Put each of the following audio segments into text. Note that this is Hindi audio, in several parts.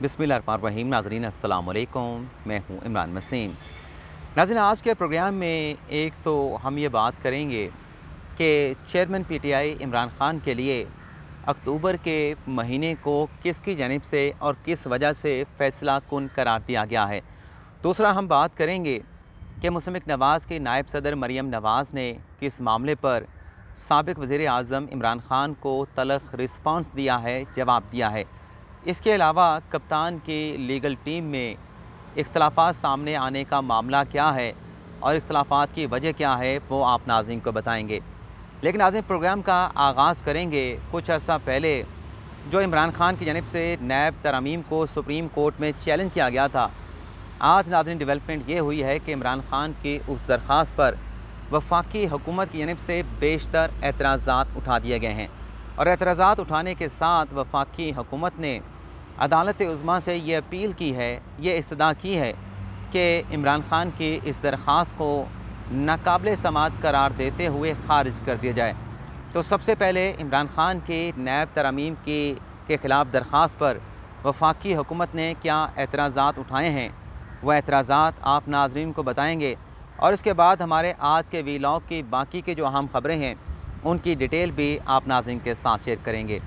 बिस्मिल्लाहिर्रहमानिर्रहीम। नाज़रीन अस्सलाम वालेकुम, मैं हूँ इमरान वसीम। नाज़रीन, आज के प्रोग्राम में एक तो हम ये बात करेंगे कि चेयरमैन पीटीआई इमरान ख़ान के लिए अक्टूबर के महीने को किसकी जानिब से और किस वजह से फ़ैसला कुन करार दिया गया है। दूसरा हम बात करेंगे कि मुशर्रफ नवाज़ के नायब सदर मरीम नवाज़ ने किस मामले पर साबिक़ वज़ीर आज़म इमरान ख़ान को तल्ख़ रिस्पॉन्स दिया है, जवाब दिया है। इसके अलावा कप्तान की लीगल टीम में इख्तलाफात सामने आने का मामला क्या है और इख्तलाफात की वजह क्या है, वो आप नाज़रीन को बताएंगे। लेकिन नाज़रीन, प्रोग्राम का आगाज़ करेंगे कुछ अर्सा पहले जो इमरान ख़ान की जानिब से नैब तरमीम को सुप्रीम कोर्ट में चैलेंज किया गया था। आज नाज़रीन डेवलपमेंट ये हुई है कि इमरान ख़ान की उस दरख्वास्त पर वफाकी हुकूमत की जानिब से बेशतर एतराज़ात उठा दिए गए हैं और एतराज़ात उठाने के साथ वफाकी हुकूमत ने अदालत उज़्मा से ये अपील की है, ये इस्तदा की है कि इमरान ख़ान की इस दरख्वास्त को नाकाबिल समाअत करार देते हुए ख़ारिज कर दिया जाए। तो सबसे पहले इमरान ख़ान की नैब तरमीम के ख़िलाफ़ दरख्वास्त पर वफाकी हुकूमत ने क्या एतराज़ात उठाए हैं, वह एतराज़ात आप नाज़रीन को बताएँगे और इसके बाद हमारे आज के वीलॉग की बाकी की जो अहम ख़बरें हैं उनकी डिटेल भी आप नाज़रीन के साथ शेयर करेंगे।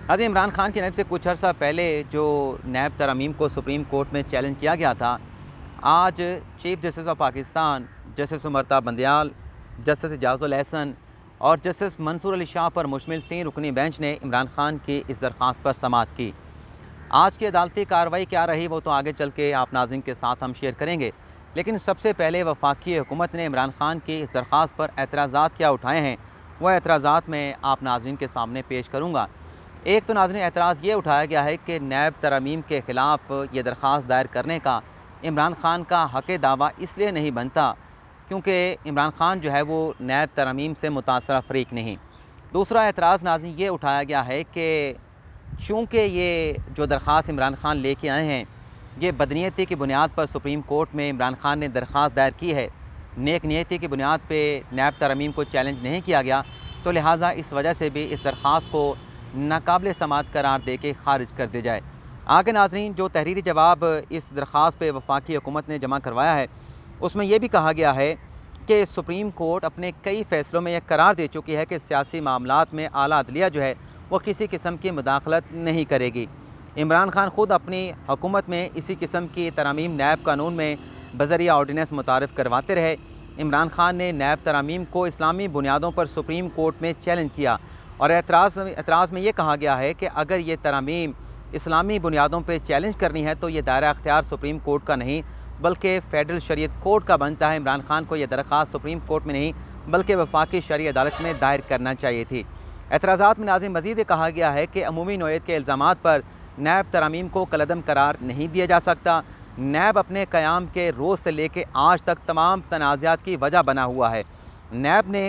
नाज़रीन, इमरान ख़ान की जानिब से कुछ अर्सा पहले जो नैब तरमीम को सुप्रीम कोर्ट में चैलेंज किया गया था, आज chief justice of Pakistan justice Umar Bandial, justice Ijazul Ahsan और जस्टिस मंसूर अली शाह पर मुश्तमिल 3 रुकनी बेंच ने इमरान ख़ान की इस दरख्वास्त पर समाअत की। आज की अदालती कार्रवाई क्या रही वो तो आगे चल के आप नाज़रीन के साथ हम शेयर करेंगे, लेकिन सबसे पहले वफाकी हुकूमत ने इमरान ख़ान की इस दरख्वास्त पर एतराज़ात क्या उठाए हैं, वह एतराज़ात मैं आप नाज़रीन के सामने पेश करूँगा। एक तो नाज़रीन, एतराज़ ये उठाया गया है कि नैब तरमीम के ख़िलाफ़ ये दरख्वास्त दायर करने का इमरान ख़ान का हक़ दावा इसलिए नहीं बनता क्योंकि इमरान ख़ान जो है वो नैब तरमीम से मुतासरा फ़रीक नहीं। दूसरा एतराज़ नाज़रीन ये उठाया गया है कि चूँकि ये जो दरख्वास्त इमरान ख़ान लेके आए हैं ये बदनीयती की बुनियाद पर सुप्रीम कोर्ट में इमरान ख़ान ने दरख्वास्त दायर की है, नेक नीयती की बुनियाद पर नैब तरमीम को चैलेंज नहीं किया गया, तो लिहाजा इस वजह से भी इस दरख्वास्त को नाकाबिल समाअत करार दे के ख़ारिज कर दिया जाए। आगे नाज़रीन, जो तहरीरी जवाब इस दरख्वास्त पे वफाकी हुकूमत ने जमा करवाया है उसमें यह भी कहा गया है कि सुप्रीम कोर्ट अपने कई फ़ैसलों में यह करार दे चुकी है कि सियासी मामलात में आला अदलिया जो है वो किसी किस्म की मुदाखलत नहीं करेगी। इमरान ख़ान ख़ुद अपनी हुकूमत में इसी किस्म की तरमीम नैब कानून में बज़रिया ऑर्डिनेंस मुतारफ़ करवाते रहे। इमरान ख़ान ने नैब तरमीम को इस्लामी बुनियादों पर सुप्रीम कोर्ट में चैलेंज किया और एतराज़ में ये कहा गया है कि अगर ये तरमीम इस्लामी बुनियादों पर चैलेंज करनी है तो ये दायरा अख्तियार सुप्रीम कोर्ट का नहीं बल्कि फ़ेडरल शरीयत कोर्ट का बनता है। इमरान ख़ान को यह दरख्वास्त सुप्रीम कोर्ट में नहीं बल्कि वफाकी शरई अदालत में दायर करना चाहिए थी। एतराज़ात में नाज़रीन मज़ीद कहा गया है कि अमूमी नौइयत के इल्ज़ामात पर नैब तरमीम को कलअदम करार नहीं दिया जा सकता। नैब अपने क़याम के रोज़ से लेकर आज तक तमाम तनाज़ात की वजह बना हुआ है। नैब ने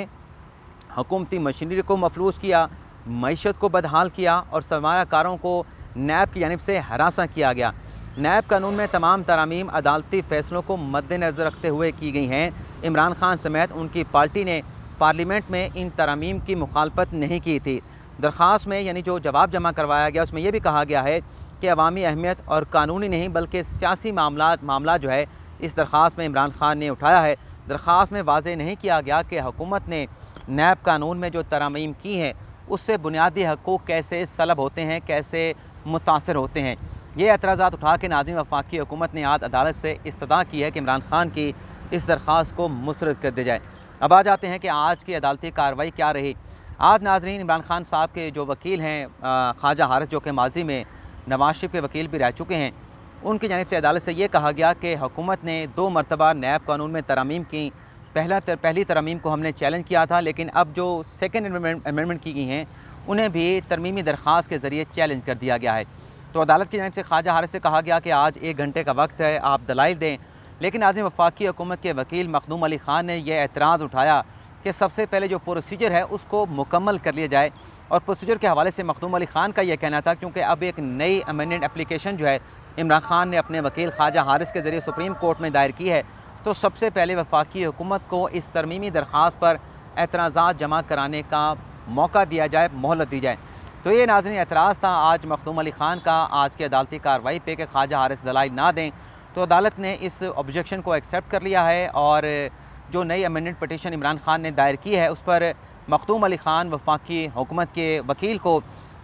हुकूमती मशीनरी को मफलूज किया, मईशत को बदहाल किया और सरमायाकारों को नैब की जानिब से हरासा किया गया। नैब कानून में तमाम तरमीम अदालती फ़ैसलों को मद्देनज़र रखते हुए की गई हैं। इमरान ख़ान समेत उनकी पार्टी ने पार्लियामेंट में इन तरमीम की मुखालफत नहीं की थी। दरख्वास्त में यानी जो जवाब जमा करवाया गया उसमें यह भी कहा गया है कि अवामी अहमियत और कानूनी नहीं बल्कि सियासी मामला जो है इस दरख्वास्त में इमरान ख़ान ने उठाया है। दरख्वास्त में वाज़ेह नहीं किया गया कि हुकूमत ने नैब कानून में जो तरमीम की हैं उससे बुनियादी हक़ूक़ कैसे सलब होते हैं, कैसे मुतासर होते हैं। ये एतराज़ात उठा के नाज़रीन वफाकी हुकूमत ने आज अदालत से इस्तदा की है कि इमरान ख़ान की इस दरख्वास्त को मुस्तरद कर दिया जाए। अब आ जाते हैं कि आज की अदालती कार्रवाई क्या रही। आज नाज़रीन इमरान ख़ान साहब के जो वकील हैं ख्वाजा हारिस, जो कि माजी में नवाज शरीफ के वकील भी रह चुके हैं, उनकी जानिब से अदालत से ये कहा गया कि हुकूमत ने 2 मरतबा नैब कानून में तरमीम की। पहली तरमीम को हमने चैलेंज किया था, लेकिन अब जो सेकेंड अमेंडमेंट की गई हैं उन्हें भी तरमीमी दरख्वास्त के ज़रिए चैलेंज कर दिया गया है। तो अदालत की जानिब से ख्वाजा हारिस से कहा गया कि आज 1 घंटे का वक्त है, आप दलाइल दें। लेकिन आज वफाकी हुकूमत के वकील मखदूम अली ख़ान ने यह एतराज़ उठाया कि सबसे पहले जो प्रोसीजर है उसको मुकम्मल कर लिया जाए। और प्रोसीजर के हवाले से मखदूम अली ख़ान का यह कहना था क्योंकि अब एक नई अमेंडेड एप्लीकेशन जो है इमरान ख़ान ने अपने वकील ख्वाजा हारिस के ज़रिए सुप्रीम कोर्ट में दायर की है, तो सबसे पहले वफाकी हुकूमत को इस तरमीमी दरख्वास्त पर एतराज़ात जमा कराने का मौका दिया जाए, मोहलत दी जाए। तो ये नाज़रीन एतराज़ था आज मखदूम अली ख़ान का आज की अदालती कार्रवाई पे कि ख्वाजा हारिस दलाइल ना दें। तो अदालत ने इस ऑब्जेक्शन को एक्सेप्ट कर लिया है और जो नई अमेंडेड पटिशन इमरान ख़ान ने दायर की है उस पर मखदूम अली ख़ान वफाकी हुकूमत के वकील को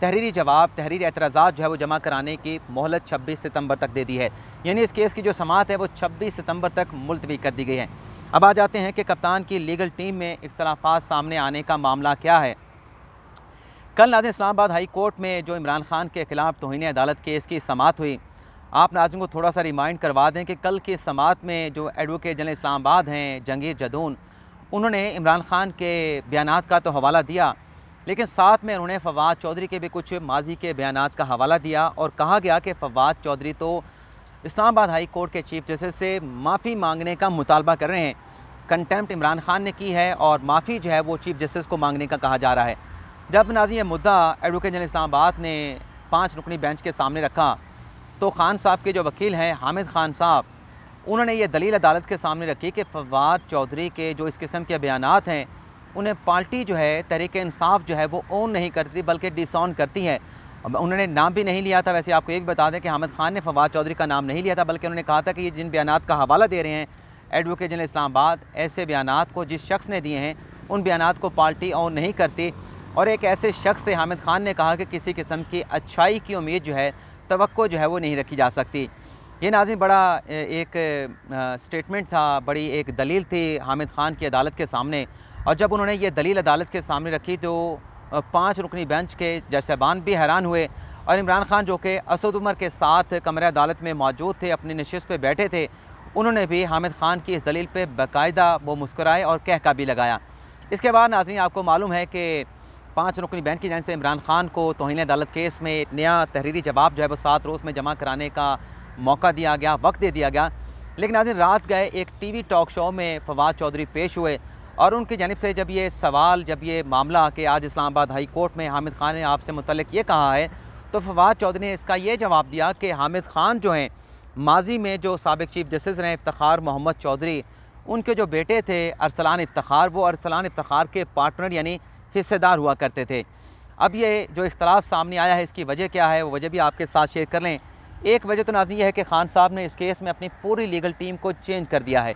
तहरीरी जवाब, तहरीरी एतराज़ात जो है वो जमा कराने की मोहलत 26 सितंबर तक दे दी है। यानी इस केस की जो समाअत है वो 26 सितंबर तक मुलतवी कर दी गई है। अब आ जाते हैं कि कप्तान की लीगल टीम में इख्तलाफात सामने आने का मामला क्या है। कल नाज़रीन इस्लामाबाद हाई कोर्ट में जो इमरान ख़ान के ख़िलाफ़ तौहीन अदालत केस की समाअत हुई, आप नाज़रीन को थोड़ा सा रिमाइंड करवा दें कि कल की समाअत में जो एडवोकेट जनरल इस्लामाबाद हैं जंगीर जदून, उन्होंने इमरान ख़ान के बयानात का तो हवाला दिया, लेकिन साथ में उन्होंने फवाद चौधरी के भी कुछ माजी के बयानात का हवाला दिया और कहा गया कि फवाद चौधरी तो इस्लामाबाद हाई कोर्ट के चीफ जस्टिस से माफ़ी मांगने का मुतालबा कर रहे हैं। कंटेम्प्ट इमरान ख़ान ने की है और माफ़ी जो है वो चीफ जस्टिस को मांगने का कहा जा रहा है। जब नाज़रीन ये मुद्दा एडवोकेट जनरल इस्लामाबाद ने 5 रुकनी बेंच के सामने रखा तो खान साहब के जो वकील हैं हामिद खान साहब, उन्होंने ये दलील अदालत के सामने रखी कि फवाद चौधरी के जो इस किस्म के बयानात हैं उन्हें पार्टी जो है तहरीक-ए-इंसाफ जो है वो ओन नहीं करती बल्कि डिसऑन करती है। उन्होंने नाम भी नहीं लिया था। वैसे आपको ये भी बता दें कि हामिद खान ने फवाद चौधरी का नाम नहीं लिया था, बल्कि उन्होंने कहा था कि ये जिन बयानात का हवाला दे रहे हैं एडवोकेट जनरल इस्लामाबाद, ऐसे बयानात को जिस शख्स ने दिए हैं उन बयानात को पार्टी ओन नहीं करती। और एक ऐसे शख्स से हामिद खान ने कहा कि किसी किस्म की अच्छाई की उम्मीद जो है, तवक्को जो है वो नहीं रखी जा सकती। ये नाज़रीन बड़ा एक स्टेटमेंट था, बड़ी एक दलील थी हामिद खान की अदालत के सामने। और जब उन्होंने ये दलील अदालत के सामने रखी तो 5 रुकनी बेंच के जज साहबान भी हैरान हुए और इमरान ख़ान जो कि असद उमर के साथ कमरे अदालत में मौजूद थे, अपनी नशिस्त पे बैठे थे, उन्होंने भी हामिद खान की इस दलील पे बाकायदा वो मुस्कुराए और कहका भी लगाया। इसके बाद नाज़रीन आपको मालूम है कि 5 रुकनी बेंच की जानिब से इमरान ख़ान को तौहीन अदालत केस में एक नया तहरीरी जवाब जो है वो 7 रोज़ में जमा कराने का मौका दिया गया, वक्त दे दिया गया। लेकिन नाज़रीन रात गए एक टीवी टॉक शो में फवाद चौधरी पेश हुए और उनकी जानिब से जब ये सवाल, जब ये मामला कि आज इस्लामाबाद हाई कोर्ट में हामिद खान ने आपसे मुतल्लिक़ ये कहा है, तो फवाद चौधरी ने इसका ये जवाब दिया कि हामिद खान जो हैं माजी में जो साबिक़ चीफ जस्टिस रहे इफ्तिखार मोहम्मद चौधरी, उनके जो बेटे थे अरसलान इफ्तिखार, वो अरसलान इफ्तिखार के पार्टनर यानी हिस्सेदार हुआ करते थे। अब ये जो इख्तलाफ सामने आया है इसकी वजह क्या है, वो वजह भी आपके साथ शेयर कर लें। एक वजह तो नाज़रीन ये है कि खान साहब ने इस केस में अपनी पूरी लीगल टीम को चेंज कर दिया है।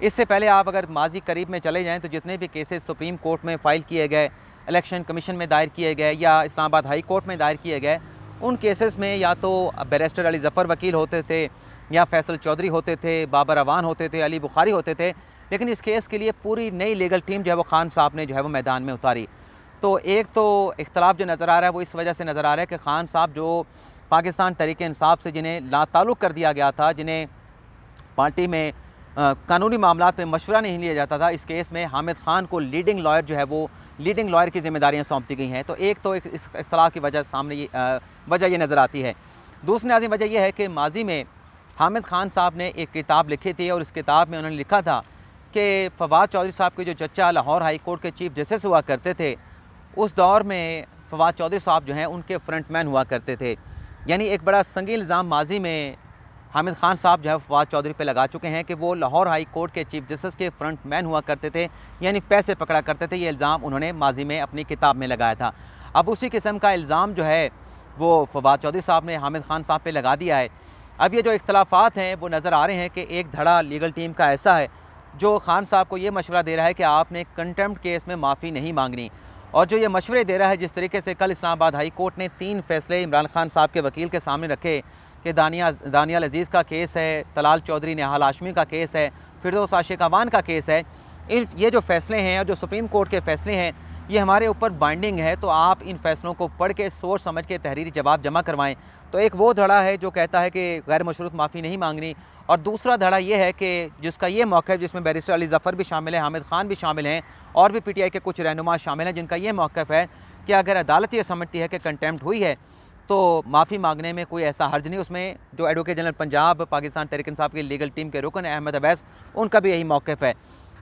इससे पहले आप अगर माजी करीब में चले जाएँ तो जितने भी केसेस सुप्रीम कोर्ट में फ़ाइल किए गए, इलेक्शन कमीशन में दायर किए गए या इस्लामाबाद हाई कोर्ट में दायर किए गए, उन केसेस में या तो बैरिस्टर अली ज़फ़र वकील होते थे या फैसल चौधरी होते थे, बाबर अवान होते थे, अली बुखारी होते थे। लेकिन इस केस के लिए पूरी नई लीगल टीम जो है वो खान साहब ने जो है वो मैदान में उतारी। तो एक तो इख्तलाफ जो नज़र आ रहा है वो इस वजह से नज़र आ रहा है कि खान साहब जो पाकिस्तान तहरीक-ए-इंसाफ से जिन्हें लाताल्लुक़ कर दिया गया था, जिन्हें पार्टी में कानूनी मामलात में मशवरा नहीं लिया जाता था, इस केस में हामिद खान को लीडिंग लॉयर जो है वो लीडिंग लॉयर की ज़िम्मेदारियाँ सौंप दी गई हैं। तो एक तो इस इख्तलाफ की वजह सामने वजह ये नज़र आती है। दूसरी नाज़रीन वजह यह है कि माजी में हामिद खान साहब ने एक किताब लिखी थी और इस किताब में उन्होंने लिखा था कि फवाद चौधरी साहब के जो चचा लाहौर हाई कोर्ट के चीफ जस्टिस हुआ करते थे, उस दौर में फवाद चौधरी साहब जो हैं उनके फ्रंटमैन हुआ करते थे। यानी एक बड़ा संगीन इल्ज़ाम माजी में हामिद खान साहब जो है फवाद चौधरी पे लगा चुके हैं कि वो लाहौर हाई कोर्ट के चीफ जस्टिस के फ्रंटमैन हुआ करते थे, यानी पैसे पकड़ा करते थे। ये इल्ज़ाम उन्होंने माजी में अपनी किताब में लगाया था। अब उसी किस्म का इल्ज़ाम जो है वो फवाद चौधरी साहब ने हामिद खान साहब पे लगा दिया है। अब ये जो इख्तलाफात हैं वो नज़र आ रहे हैं कि एक धड़ा लीगल टीम का ऐसा है जो खान साहब को ये मशवरा दे रहा है कि आपने कंटेम्प्ट केस में माफ़ी नहीं मांगनी, और जो ये मशवरे दे रहा है जिस तरीके से कल इस्लामाबाद हाई कोर्ट ने 3 फैसले इमरान खान साहब के वकील के सामने रखे कि दानियाल अजीज़ का केस है, तलाल चौधरी नेहाल हाशमी का केस है, फिरदौस आशिक अवान का केस है, ये जो फ़ैसले हैं और जो सुप्रीम कोर्ट के फ़ैसले हैं ये हमारे ऊपर बाइंडिंग है, तो आप इन फ़ैसलों को पढ़ के सोच समझ के तहरीरी जवाब जमा करवाएं। तो एक वो धड़ा है जो कहता है कि गैर मशरूत माफ़ी नहीं मांगनी, और दूसरा धड़ा ये है कि जिसका ये मौक़िफ़ है, जिसमें बैरिस्टर अली ज़फ़र भी शामिल है, हामिद खान भी शामिल हैं और भी PTI के कुछ रहनुमा शामिल हैं, जिनका ये मौक़िफ़ है कि अगर अदालत ये समझती है कि कंटेम्प्ट हुई है तो माफ़ी मांगने में कोई ऐसा हर्ज नहीं। उसमें जो एडवोकेट जनरल पंजाब पाकिस्तान तहरीक-ए-इंसाफ की लीगल टीम के रुकन अहमद अवैस, उनका भी यही मौक़िफ़ है।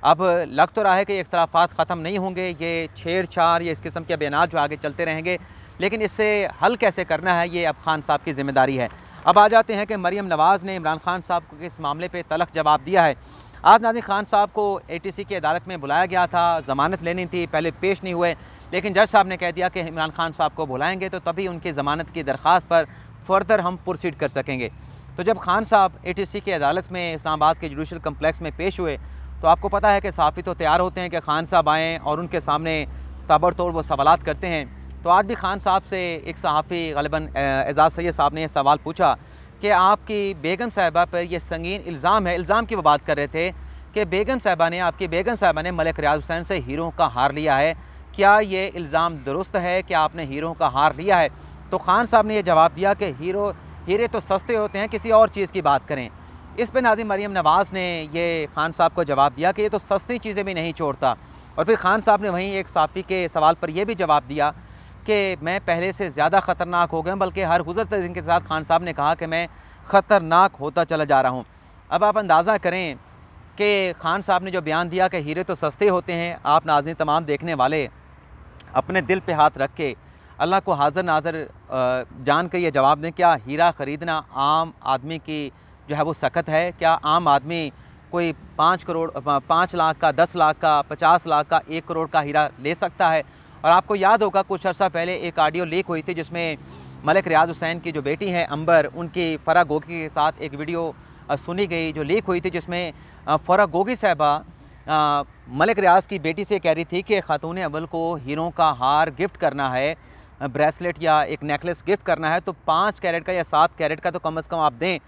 अब लग तो रहा है कि इख्तलाफात ख़त्म नहीं होंगे, ये छेड़छाड़ या इस किस्म के बयानात जो आगे चलते रहेंगे, लेकिन इससे हल कैसे करना है ये अब खान साहब की ज़िम्मेदारी है। अब आ जाते हैं कि मरियम नवाज़ ने इमरान खान साहब को इस मामले पर तलख़ जवाब दिया है। आज नाज़रीन खान साहब को ATC की अदालत में बुलाया गया था, ज़मानत लेनी थी, पहले पेश नहीं हुए, लेकिन जज साहब ने कह दिया कि इमरान खान साहब को बुलाएंगे तो तभी उनकी ज़मानत की दरख्वास्त पर फर्दर हम प्रोसीड कर सकेंगे। तो जब खान साहब ATC की अदालत में इस्लामाबाद के जुडिशल कम्प्लेक्स में पेश हुए तो आपको पता है कि सहाफ़ी तो तैयार होते हैं कि खान साहब आएँ और उनके सामने ताबड़तोड़ वो सवालात करते हैं। तो आज भी खान साहब से एक सहाफ़ी ग़ालिबन एजाज़ सैयद साहब ने यह सवाल पूछा कि आपकी बेगम साहिबा पर यह संगीन इल्ज़ाम है। इल्ज़ाम की वो बात कर रहे थे कि बेगम साहिबा ने, आपकी बेगम साहिबा ने मलिक रियाज हुसैन से हीरों का हार लिया है। क्या ये इल्ज़ाम दुरुस्त है कि आपने हीरों का हार लिया है? तो खान साहब ने यह जवाब दिया कि हीरे तो सस्ते होते हैं, किसी और चीज़ की बात करें। इस पर नाज़िम मरियम नवाज़ ने ये खान साहब को जवाब दिया कि ये तो सस्ती चीज़ें भी नहीं छोड़ता। और फिर खान साहब ने वहीं एक सहाफ़ी के सवाल पर यह भी जवाब दिया कि मैं पहले से ज़्यादा ख़तरनाक हो गया, बल्कि हर गुज़रते दिन के साथ खान साहब ने कहा कि मैं ख़तरनाक होता चला जा रहा हूँ। अब आप अंदाज़ा करें कि खान साहब ने जो बयान दिया कि हीरे तो सस्ते होते हैं, आप नाज़रीन तमाम देखने वाले अपने दिल पे हाथ रख के अल्लाह को हाज़िर नाज़र जान कर ये जवाब दें, क्या हीरा ख़रीदना आम आदमी की जो है वो सकत है? क्या आम आदमी कोई 5 लाख का, 10 लाख का, 50 लाख का, 1 करोड़ का हीरा ले सकता है? और आपको याद होगा कुछ अर्सा पहले एक ऑडियो लीक हुई थी जिसमें मलिक रियाज हुसैन की जो बेटी हैं अंबर, उनकी फ़रा गोगी के साथ एक वीडियो सुनी गई जो लीक हुई थी, जिसमें फ़रा गोगी साहिबा मलिक रियाज की बेटी से कह रही थी कि खातून अव्वल को हीरों का हार गिफ्ट करना है, ब्रेसलेट या एक नेकलेस गिफ्ट करना है तो 5 कैरेट का या 7 कैरेट का तो कम से कम आप दें।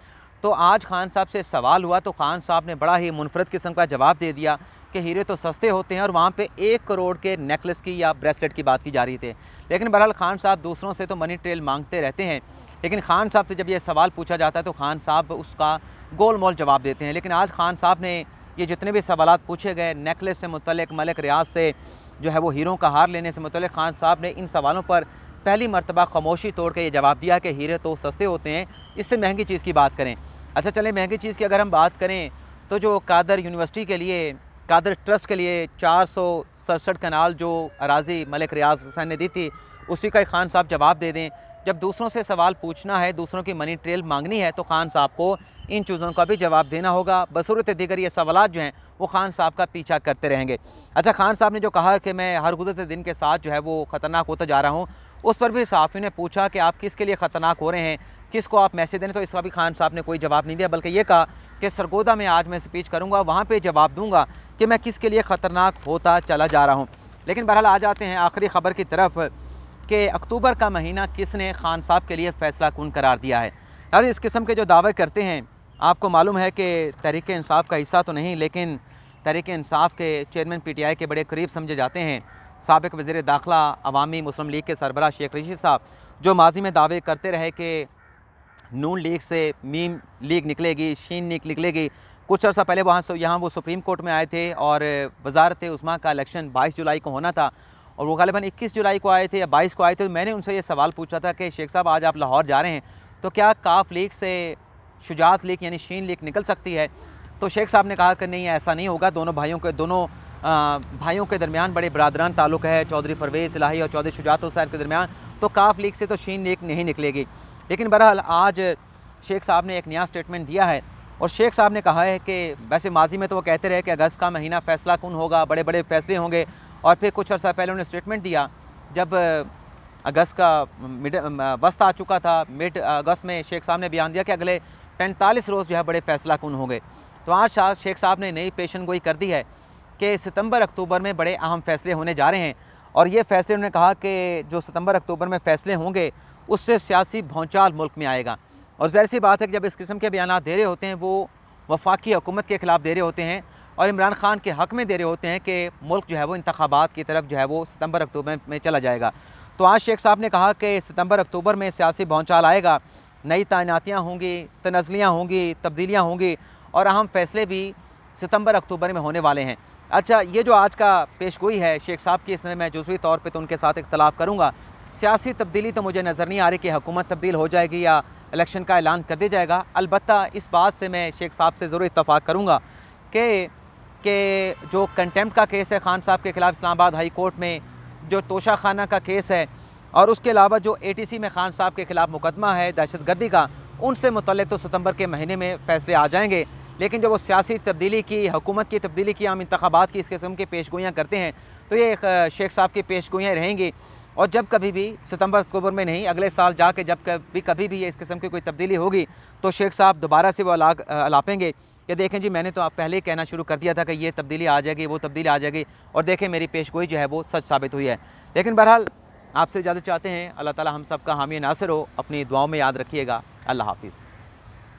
तो आज खान साहब से सवाल हुआ तो खान साहब ने बड़ा ही मुनफरद किस्म का जवाब दे दिया कि हीरे तो सस्ते होते हैं, और वहाँ पे 1 करोड़ के नेकलेस की या ब्रेसलेट की बात की जा रही थी। लेकिन बहरहाल खान साहब दूसरों से तो मनी ट्रेल मांगते रहते हैं, लेकिन खान साहब से जब ये सवाल पूछा जाता है तो खान साहब उसका गोल मोल जवाब देते हैं। लेकिन आज खान साहब ने ये जितने भी सवालात पूछे गए नेकलेस से मुतल्लिक, मलिक रियाज से जो है वो हीरों का हार लेने से मुतल्लिक, खान साहब ने इन सवालों पर पहली मरतबा खामोशी तोड़ के ये जवाब दिया कि हीरे तो सस्ते होते हैं, इससे महंगी चीज़ की बात करें। अच्छा चलें, महंगी चीज़ की अगर हम बात करें तो जो कादर यूनिवर्सिटी के लिए, कादर ट्रस्ट के लिए 467 कनाल जो अराज़ी मलिक रियाज हुसैन ने दी थी, उसी का खान साहब जवाब दे दें। जब दूसरों से सवाल पूछना है, दूसरों की मनी ट्रेल मांगनी है, तो खान साहब को इन चीज़ों का भी जवाब देना होगा। बसूरत दीगर ये सवालात जो हैं वो खान साहब का पीछा करते रहेंगे। अच्छा, खान साहब ने जो कहा कि मैं हर गुज़रते दिन के साथ जो है वो ख़तरनाक होता जा रहा हूँ, उस पर भी सहाफ़ी ने पूछा कि आप किसके लिए ख़तरनाक हो रहे हैं, किसको आप मैसेज दें, तो इसका भी खान साहब ने कोई जवाब नहीं दिया, बल्कि ये कहा कि सरगोदा में आज मैं स्पीच करूँगा, वहाँ पर जवाब दूँगा कि मैं किसके लिए ख़तरनाक होता चला जा रहा हूँ। लेकिन बहरहाल आ जाते हैं आखिरी ख़बर की तरफ कि अक्टूबर का महीना किसने खान साहब के लिए फ़ैसला कुन करार दिया है। यानी इस किस्म के जो दावे करते हैं, आपको मालूम है कि तहरीक इंसाफ का हिस्सा तो नहीं, लेकिन तहरीक इंसाफ के चेयरमैन PTI के बड़े करीब समझे जाते हैं साबिक़ वज़ीर दाखिला अवामी मुस्लिम लीग के सरबराह शेख रशीद साहब, जो माजी में दावे करते रहे कि नून लीग से मीम लीग निकलेगी, शीन लीग निकलेगी। कुछ अर्सा पहले यहाँ वो सुप्रीम कोर्ट में आए थे और वज़ारत उस्मा का इलेक्शन 22 जुलाई को होना था, और वो ग़ालिबन 21 जुलाई को आए थे या 22 को आए थे। तो मैंने उनसे ये सवाल पूछा था कि शेख साहब आज आप लाहौर जा रहे हैं तो क्या काफ लीग से शुजात लीग यानी शीन लीग निकल सकती है? तो शेख साहब ने कहा कि नहीं, ऐसा नहीं होगा। दोनों भाइयों के दरमियान बड़े बरादरान ताल्लुक़ है, चौधरी परवेज़ इलाही और चौधरी शुजात हुसैन के दरमियान, तो काफ लीग से तो शीन लीग नहीं निकलेगी। लेकिन बहरहाल आज शेख साहब ने एक नया स्टेटमेंट दिया है, और शेख साहब ने कहा है कि वैसे माजी में तो वो कहते रहे कि अगस्त का महीना फ़ैसला कुन होगा, बड़े बड़े फैसले होंगे, और फिर कुछ अर्सा पहले उन्होंने स्टेटमेंट दिया जब अगस्त का वस्त आ चुका था, मिड अगस्त में शेख साहब ने बयान दिया कि अगले 45 रोज़ जो है बड़े फ़ैसला कुन होंगे। तो आज शेख साहब ने नई पेशन गोई कर दी है कि सितंबर अक्टूबर में बड़े अहम फ़ैसले होने जा रहे हैं, और ये फ़ैसले उन्होंने कहा कि जो सितंबर अक्टूबर में फ़ैसले होंगे उससे सियासी भौचाल मुल्क में आएगा। और ज़ाहिर सी बात है कि जब इस किस्म के बयान दे रहे होते हैं वो वफाकी हुकूमत के ख़िलाफ़ दे रहे होते हैं और इमरान खान के हक़ में दे रहे होते हैं कि मुल्क जो है वो इंतखाबात की तरफ जो है वो सितंबर अक्टूबर में चला जाएगा। तो आज शेख साहब ने कहा कि सितंबर अक्टूबर में सियासी भौचाल आएगा, नई तैनातियाँ होंगी, तनज़लियाँ होंगी, तब्दीलियाँ होंगी, और अहम फ़ैसले भी सितंबर अक्टूबर में होने वाले हैं। अच्छा, ये जो आज का पेशगोई है शेख साहब की, इसमें मैं जुज़वी तौर पे तो उनके साथ इख्तलाफ करूँगा। सियासी तब्दीली तो मुझे नज़र नहीं आ रही कि हुकूमत तब्दील हो जाएगी या इलेक्शन का ऐलान कर दिया जाएगा। अलबत्ता इस बात से मैं शेख साहब से ज़रूर इत्तफ़ाक़ करूँगा कि जो कंटेम्प्ट का केस है खान साहब के ख़िलाफ़ इस्लामाबाद हाई कोर्ट में, जो तोशा खाना का केस है, और उसके अलावा जो ATC में खान साहब के ख़िलाफ़ मुकदमा है दहशतगर्दी का, उनसे मुतल्लिक़ तो सितंबर के महीने में फ़ैसले आ जाएंगे। लेकिन जब वो सियासी तब्दीली की, हुकूमत की तब्दीली की, हम इंतखाबात की इस किस्म की पेशगोइयाँ करते हैं तो ये एक शेख साहब की पेशगोइयाँ रहेंगी। और जब कभी भी सितंबर अक्टूबर में नहीं, अगले साल जाके जब कभी भी इस किस्म की कोई तब्दीली होगी तो शेख साहब दोबारा से वो अलापेंगे कि देखें जी, मैंने तो आप पहले ही कहना शुरू कर दिया था कि ये तब्दीली आ जाएगी, वो तब्दीली आ जाएगी, और देखें मेरी पेशगोई जो है वो सच साबित हुई है। लेकिन बहरहाल आपसे इजाज़त चाहते हैं। अल्लाह ताला हम सब का हामी नासिर हो। अपनी दुआओं में याद रखिएगा। अल्लाह हाफ़िज़।